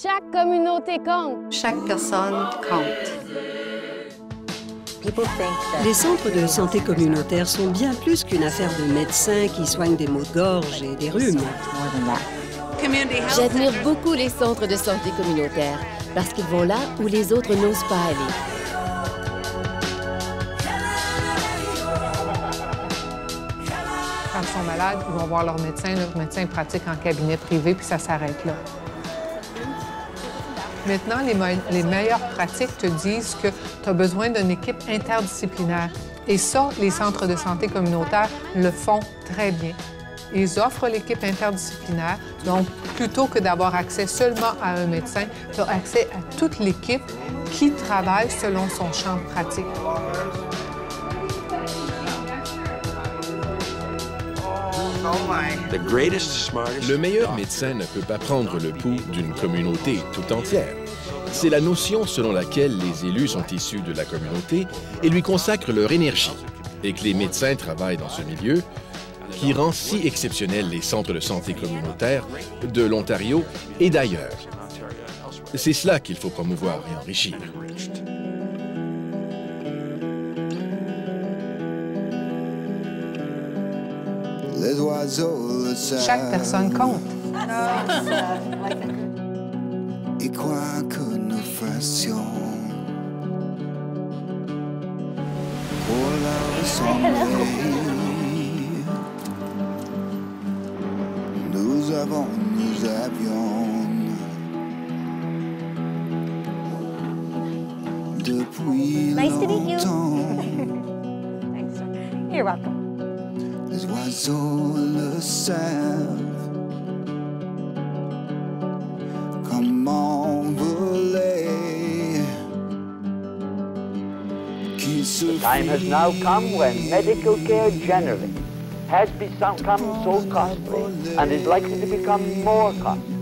Chaque communauté compte. Chaque personne compte. Les centres de santé communautaires sont bien plus qu'une affaire de médecins qui soignent des maux de gorge et des rhumes. J'admire beaucoup les centres de santé communautaires parce qu'ils vont là où les autres n'osent pas aller. Quand ils sont malades, ils vont voir leur médecin pratique en cabinet privé, puis ça s'arrête là. Maintenant, les meilleures pratiques te disent que tu as besoin d'une équipe interdisciplinaire. Et ça, les centres de santé communautaire le font très bien. Ils offrent l'équipe interdisciplinaire, donc plutôt que d'avoir accès seulement à un médecin, tu as accès à toute l'équipe qui travaille selon son champ de pratique. Le meilleur médecin ne peut pas prendre le pouls d'une communauté tout entière. C'est la notion selon laquelle les élus sont issus de la communauté et lui consacrent leur énergie, et que les médecins travaillent dans ce milieu, qui rend si exceptionnels les centres de santé communautaires de l'Ontario et d'ailleurs. C'est cela qu'il faut promouvoir et enrichir. Chaque personne compte. Et quoi que nous fassions pour la ressembler, nous avions depuis longtemps. You're welcome. Les oiseaux le savent, comment voler. The time has now come when medical care generally has become so costly and is likely to become more costly,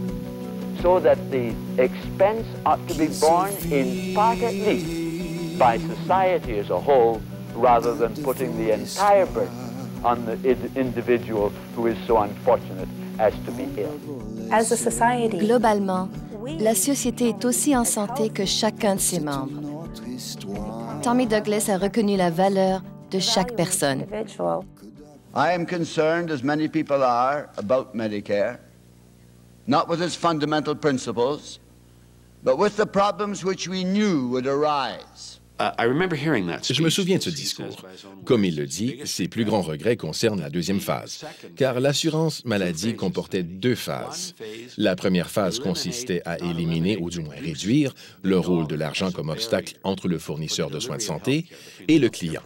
so that the expense ought to be borne in part at least by society as a whole, rather than putting the entire burden on the individual who is so unfortunate as to be ill. As a society, Globalement, la société est aussi en santé que chacun de ses membres. Tommy Douglas a reconnu la valeur de chaque personne. individual. I am concerned, as many people are, about Medicare, not with its fundamental principles, but with the problems which we knew would arise. Je me souviens de ce discours. Comme il le dit, ses plus grands regrets concernent la deuxième phase, car l'assurance maladie comportait deux phases. La première phase consistait à éliminer, ou du moins réduire, le rôle de l'argent comme obstacle entre le fournisseur de soins de santé et le client.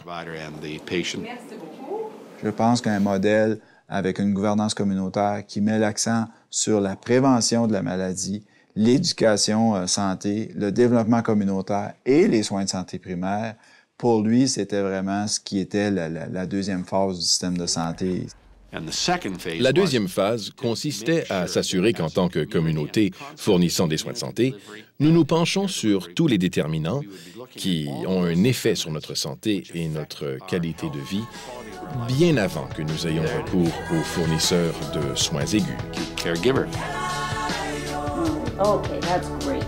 Je pense qu'un modèle avec une gouvernance communautaire qui met l'accent sur la prévention de la maladie, l'éducation santé, le développement communautaire et les soins de santé primaires, pour lui, c'était vraiment ce qui était la deuxième phase du système de santé. La deuxième phase consistait à s'assurer qu'en tant que communauté fournissant des soins de santé, nous nous penchons sur tous les déterminants qui ont un effet sur notre santé et notre qualité de vie bien avant que nous ayons recours aux fournisseurs de soins aigus. Okay, that's great.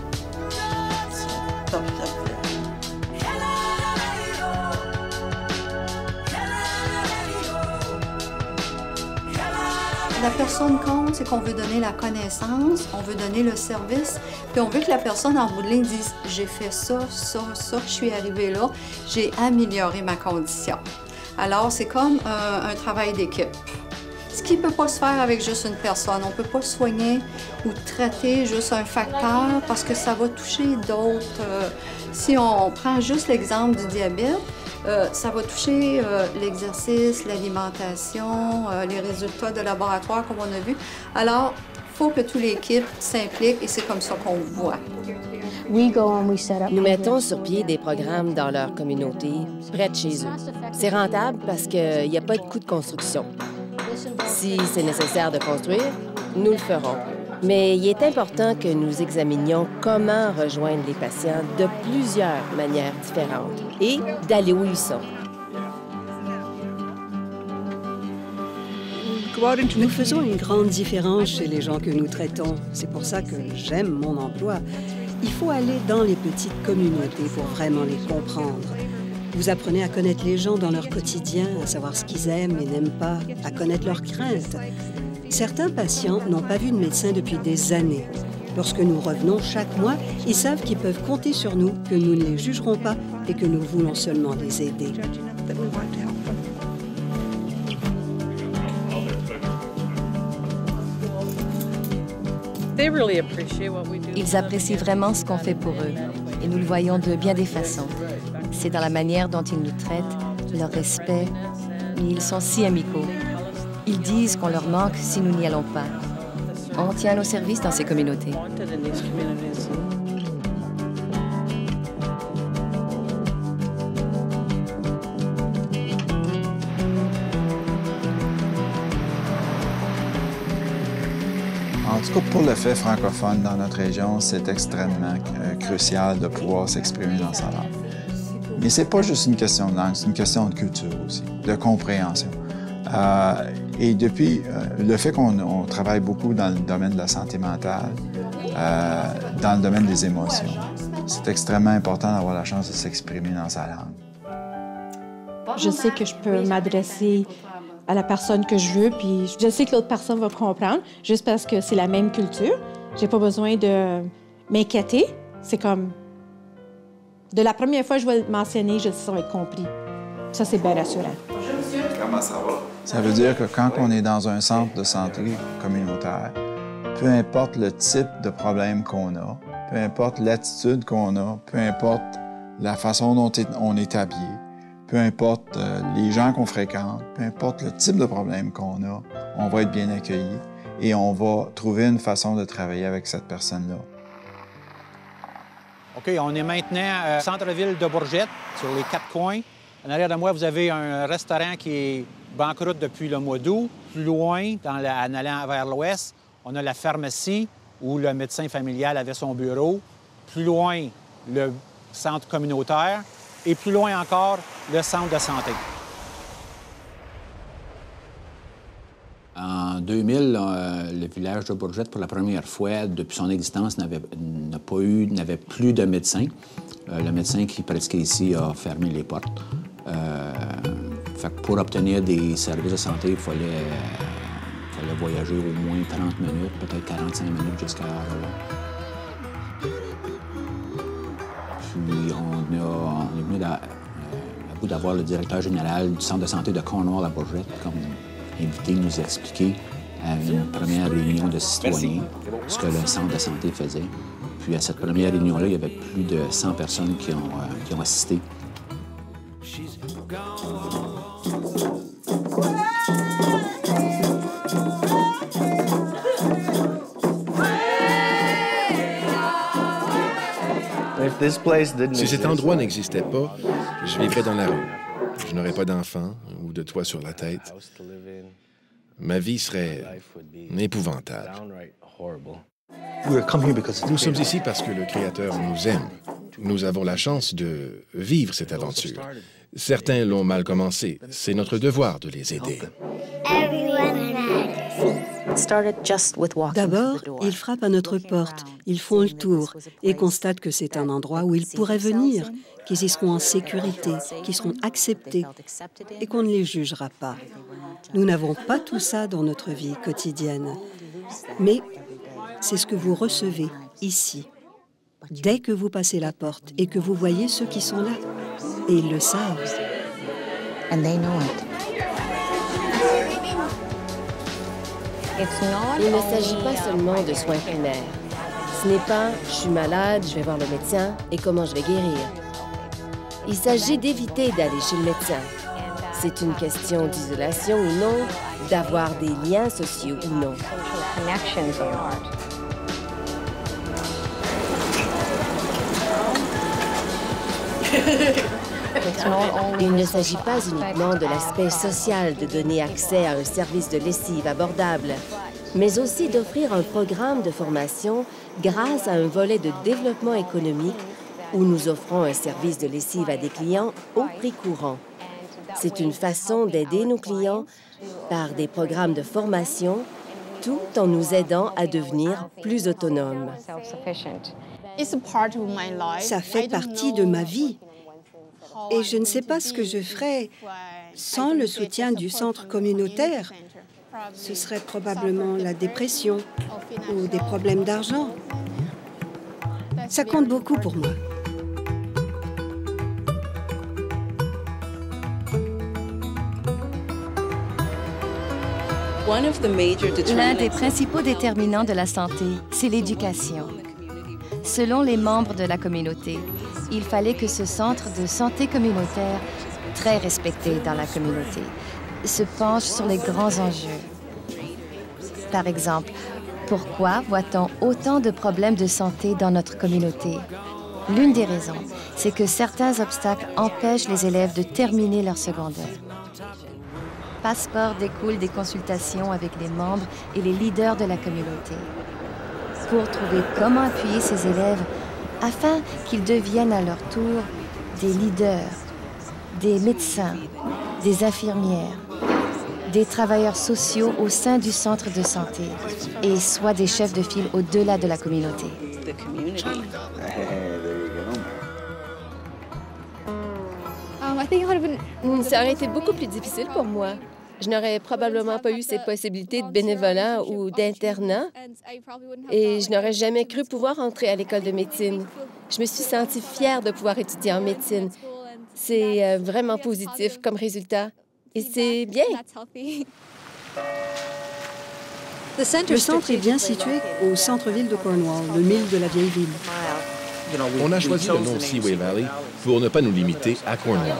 La personne compte, c'est qu'on veut donner la connaissance, on veut donner le service, puis on veut que la personne en bout de ligne dise « j'ai fait ça, ça, ça, je suis arrivé là, j'ai amélioré ma condition ». Alors, c'est comme un travail d'équipe. Ce qui ne peut pas se faire avec juste une personne. On ne peut pas soigner ou traiter juste un facteur parce que ça va toucher d'autres. Si on prend juste l'exemple du diabète, ça va toucher l'exercice, l'alimentation, les résultats de laboratoire, comme on a vu. Alors, il faut que toute l'équipe s'implique et c'est comme ça qu'on voit. Nous mettons sur pied des programmes dans leur communauté, près de chez eux. C'est rentable parce qu'il n'y a pas de coût de construction. Si c'est nécessaire de construire, nous le ferons. Mais il est important que nous examinions comment rejoindre les patients de plusieurs manières différentes et d'aller où ils sont. Nous faisons une grande différence chez les gens que nous traitons. C'est pour ça que j'aime mon emploi. Il faut aller dans les petites communautés pour vraiment les comprendre. Vous apprenez à connaître les gens dans leur quotidien, à savoir ce qu'ils aiment et n'aiment pas, à connaître leurs craintes. Certains patients n'ont pas vu de médecin depuis des années. Lorsque nous revenons chaque mois, ils savent qu'ils peuvent compter sur nous, que nous ne les jugerons pas et que nous voulons seulement les aider. Ils apprécient vraiment ce qu'on fait pour eux et nous le voyons de bien des façons. C'est dans la manière dont ils nous traitent, leur respect, mais ils sont si amicaux. Ils disent qu'on leur manque si nous n'y allons pas. On tient nos services dans ces communautés. En tout cas, pour le fait francophone dans notre région, c'est extrêmement crucial de pouvoir s'exprimer dans sa langue. Mais c'est pas juste une question de langue, c'est une question de culture aussi, de compréhension. Et depuis, le fait qu'on travaille beaucoup dans le domaine de la santé mentale, dans le domaine des émotions, c'est extrêmement important d'avoir la chance de s'exprimer dans sa langue. Je sais que je peux m'adresser à la personne que je veux, puis je sais que l'autre personne va comprendre, juste parce que c'est la même culture. J'ai pas besoin de m'inquiéter. C'est comme... De la première fois que je vais mentionner, je sais que ça va être compris. Ça, c'est bien rassurant. Bonjour, monsieur. Comment ça va? Ça veut dire que quand on est dans un centre de santé communautaire, peu importe le type de problème qu'on a, peu importe l'attitude qu'on a, peu importe la façon dont on est habillé, peu importe les gens qu'on fréquente, peu importe le type de problème qu'on a, on va être bien accueilli et on va trouver une façon de travailler avec cette personne-là. OK, on est maintenant au centre-ville de Bourgette, sur les 4 coins. En arrière de moi, vous avez un restaurant qui est banqueroute depuis le mois d'août. Plus loin, en allant vers l'ouest, on a la pharmacie où le médecin familial avait son bureau. Plus loin, le centre communautaire. Et plus loin encore, le centre de santé. En 2000, le village de Bourgette, pour la première fois, depuis son existence, n'avait plus de médecin. Le médecin qui pratiquait ici a fermé les portes. Fait que pour obtenir des services de santé, il fallait voyager au moins 30 minutes, peut-être 45 minutes jusqu'à là. Puis on est venu à bout d'avoir le directeur général du centre de santé de Cornwall à Bourgette comme invité nous expliquer à une première réunion de citoyens ce que le centre de santé faisait. Puis à cette première réunion-là, il y avait plus de 100 personnes qui ont assisté. Si cet endroit n'existait pas, je vivrais dans la rue. Je n'aurais pas d'enfants ou de toit sur la tête. Ma vie serait épouvantable. Nous sommes ici parce que le Créateur nous aime. Nous avons la chance de vivre cette aventure. Certains l'ont mal commencé. C'est notre devoir de les aider. D'abord, ils frappent à notre porte, ils font le tour et constatent que c'est un endroit où ils pourraient venir, qu'ils y seront en sécurité, qu'ils seront acceptés et qu'on ne les jugera pas. Nous n'avons pas tout ça dans notre vie quotidienne, mais c'est ce que vous recevez ici. Dès que vous passez la porte et que vous voyez ceux qui sont là, et ils le savent. And they know it. Il ne s'agit pas seulement de soins primaires. Ce n'est pas « je suis malade, je vais voir le médecin et comment je vais guérir ». Il s'agit d'éviter d'aller chez le médecin. C'est une question d'isolation ou non, d'avoir des liens sociaux ou non. Il ne s'agit pas uniquement de l'aspect social de donner accès à un service de lessive abordable, mais aussi d'offrir un programme de formation grâce à un volet de développement économique où nous offrons un service de lessive à des clients au prix courant. C'est une façon d'aider nos clients par des programmes de formation, tout en nous aidant à devenir plus autonomes. Ça fait partie de ma vie. Et je ne sais pas ce que je ferais sans le soutien du centre communautaire. Ce serait probablement la dépression ou des problèmes d'argent. Ça compte beaucoup pour moi. L'un des principaux déterminants de la santé, c'est l'éducation. Selon les membres de la communauté, il fallait que ce centre de santé communautaire, très respecté dans la communauté, se penche sur les grands enjeux. Par exemple, pourquoi voit-on autant de problèmes de santé dans notre communauté? L'une des raisons, c'est que certains obstacles empêchent les élèves de terminer leur secondaire. Passeport découle des consultations avec les membres et les leaders de la communauté pour trouver comment appuyer ces élèves afin qu'ils deviennent à leur tour des leaders, des médecins, des infirmières, des travailleurs sociaux au sein du centre de santé et soient des chefs de file au-delà de la communauté. Ça aurait été beaucoup plus difficile pour moi. Je n'aurais probablement pas eu ces possibilités de bénévolat ou d'internat et je n'aurais jamais cru pouvoir entrer à l'école de médecine. Je me suis sentie fière de pouvoir étudier en médecine. C'est vraiment positif comme résultat et c'est bien. Le centre est bien situé au centre-ville de Cornwall, le mille de la vieille ville. On a choisi le nom Seaway Valley pour ne pas nous limiter à Cornwall.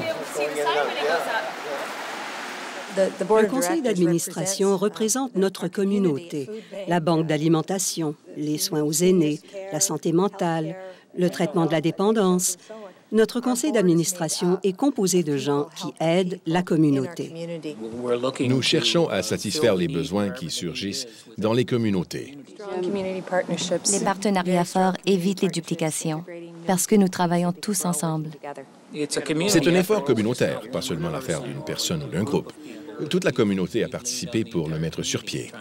Le conseil d'administration représente notre communauté, la banque d'alimentation, les soins aux aînés, la santé mentale, le traitement de la dépendance. Notre conseil d'administration est composé de gens qui aident la communauté. Nous cherchons à satisfaire les besoins qui surgissent dans les communautés. Les partenariats forts évitent les duplications parce que nous travaillons tous ensemble. C'est un effort communautaire, pas seulement l'affaire d'une personne ou d'un groupe. Toute la communauté a participé pour le mettre sur pied.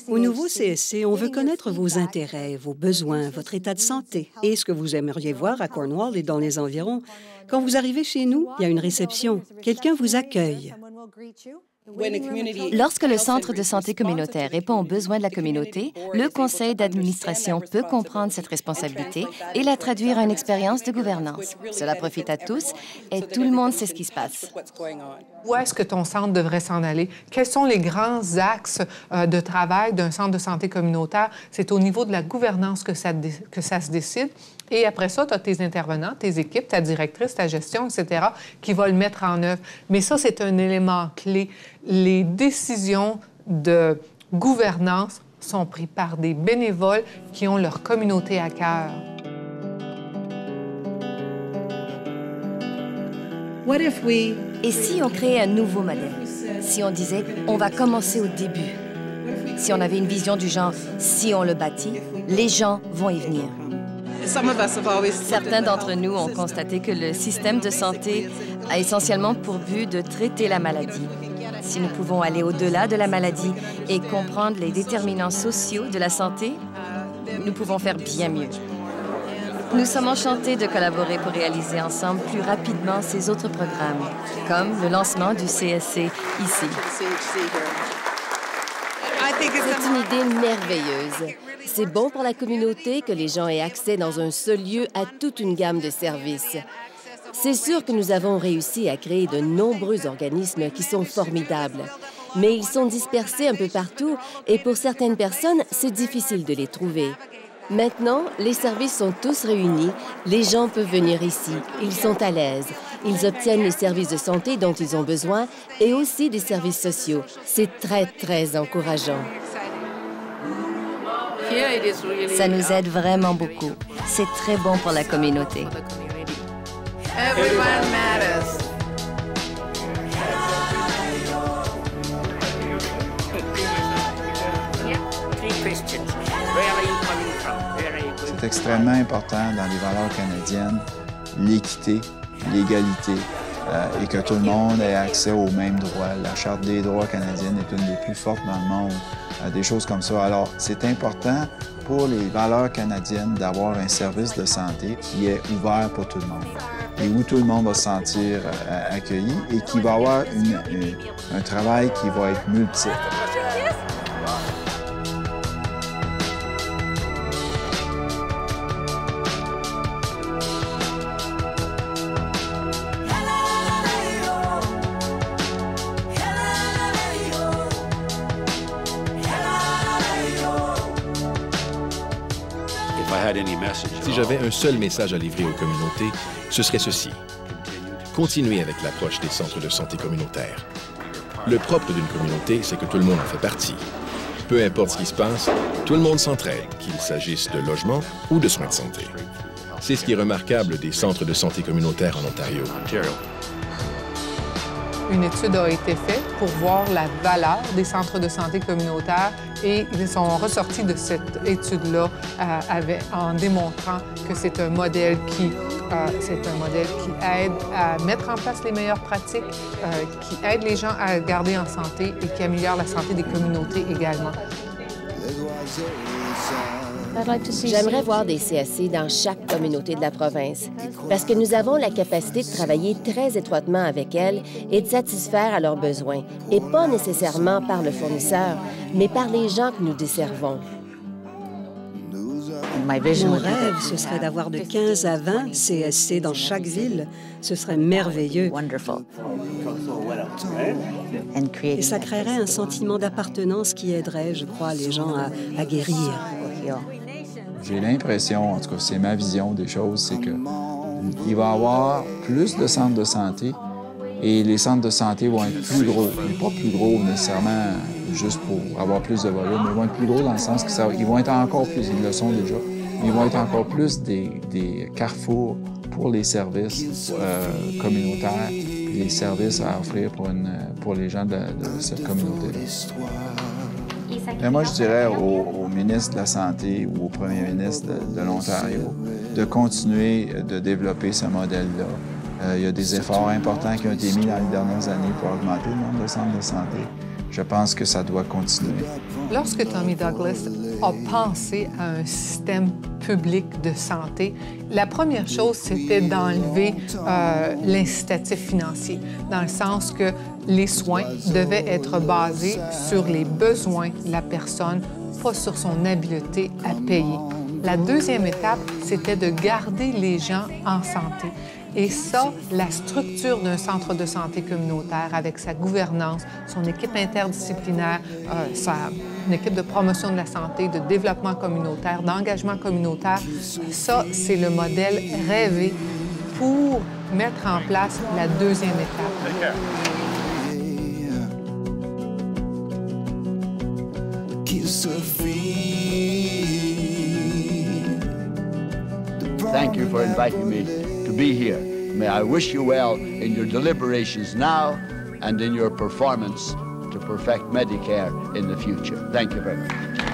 Au nouveau CSC, on veut connaître vos intérêts, vos besoins, votre état de santé et ce que vous aimeriez voir à Cornwall et dans les environs. Quand vous arrivez chez nous, il y a une réception. Quelqu'un vous accueille. Lorsque le centre de santé communautaire répond aux besoins de la communauté, le conseil d'administration peut comprendre cette responsabilité et la traduire en une expérience de gouvernance. Cela profite à tous et tout le monde sait ce qui se passe. Où est-ce que ton centre devrait s'en aller? Quels sont les grands axes de travail d'un centre de santé communautaire? C'est au niveau de la gouvernance que ça se décide. Et après ça, tu as tes intervenants, tes équipes, ta directrice, ta gestion, etc., qui va le mettre en œuvre. Mais ça, c'est un élément clé. Les décisions de gouvernance sont prises par des bénévoles qui ont leur communauté à cœur. Et si on créait un nouveau modèle? Si on disait, on va commencer au début. Si on avait une vision du genre, si on le bâtit, les gens vont y venir. Certains d'entre nous ont constaté que le système de santé a essentiellement pour but de traiter la maladie. Si nous pouvons aller au-delà de la maladie et comprendre les déterminants sociaux de la santé, nous pouvons faire bien mieux. Nous sommes enchantés de collaborer pour réaliser ensemble plus rapidement ces autres programmes, comme le lancement du CSC ici. C'est une idée merveilleuse. C'est bon pour la communauté que les gens aient accès dans un seul lieu à toute une gamme de services. C'est sûr que nous avons réussi à créer de nombreux organismes qui sont formidables, mais ils sont dispersés un peu partout et pour certaines personnes, c'est difficile de les trouver. Maintenant, les services sont tous réunis, les gens peuvent venir ici, ils sont à l'aise, ils obtiennent les services de santé dont ils ont besoin et aussi des services sociaux. C'est très, très encourageant. Ça nous aide vraiment beaucoup. C'est très bon pour la communauté. C'est extrêmement important dans les valeurs canadiennes, l'équité, l'égalité et que tout le monde ait accès aux mêmes droits. La Charte des droits canadienne est une des plus fortes dans le monde, des choses comme ça. Alors, c'est important pour les valeurs canadiennes d'avoir un service de santé qui est ouvert pour tout le monde et où tout le monde va se sentir accueilli et qui va avoir un travail qui va être multiple. Si j'avais un seul message à livrer aux communautés, ce serait ceci. Continuez avec l'approche des centres de santé communautaires. Le propre d'une communauté, c'est que tout le monde en fait partie. Peu importe ce qui se passe, tout le monde s'entraide, qu'il s'agisse de logement ou de soins de santé. C'est ce qui est remarquable des centres de santé communautaires en Ontario. Une étude a été faite pour voir la valeur des centres de santé communautaires et ils sont ressortis de cette étude-là en démontrant que c'est un modèle qui aide à mettre en place les meilleures pratiques, qui aide les gens à garder en santé et qui améliore la santé des communautés également. J'aimerais voir des CSC dans chaque communauté de la province, parce que nous avons la capacité de travailler très étroitement avec elles et de satisfaire à leurs besoins, et pas nécessairement par le fournisseur, mais par les gens que nous desservons. Mon rêve, ce serait d'avoir de 15 à 20 CSC dans chaque ville. Ce serait merveilleux. Et ça créerait un sentiment d'appartenance qui aiderait, je crois, les gens à guérir. J'ai l'impression, en tout cas, c'est ma vision des choses, c'est qu'il va y avoir plus de centres de santé et les centres de santé vont être plus gros. Mais pas plus gros nécessairement juste pour avoir plus de volume, mais ils vont être plus gros dans le sens qu'ils vont être encore plus, ils le sont déjà, mais ils vont être encore plus des carrefours pour les services communautaires, les services à offrir pour les gens de cette communauté-là. Mais moi, je dirais au ministre de la Santé ou au premier ministre de l'Ontario de continuer de développer ce modèle-là. Il y a des efforts importants qui ont été mis dans les dernières années pour augmenter le nombre de centres de santé. Je pense que ça doit continuer. Lorsque Tommy Douglas a pensé à un système public de santé, la première chose, c'était d'enlever l'incitatif financier, dans le sens que les soins devaient être basés sur les besoins de la personne, pas sur son habileté à payer. La deuxième étape, c'était de garder les gens en santé. Et ça, la structure d'un centre de santé communautaire avec sa gouvernance, son équipe interdisciplinaire, une équipe de promotion de la santé, de développement communautaire, d'engagement communautaire, ça, c'est le modèle rêvé pour mettre en place la deuxième étape. Thank you for inviting me to be here. May I wish you well in your deliberations now and in your performance to perfect Medicare in the future. Thank you very much.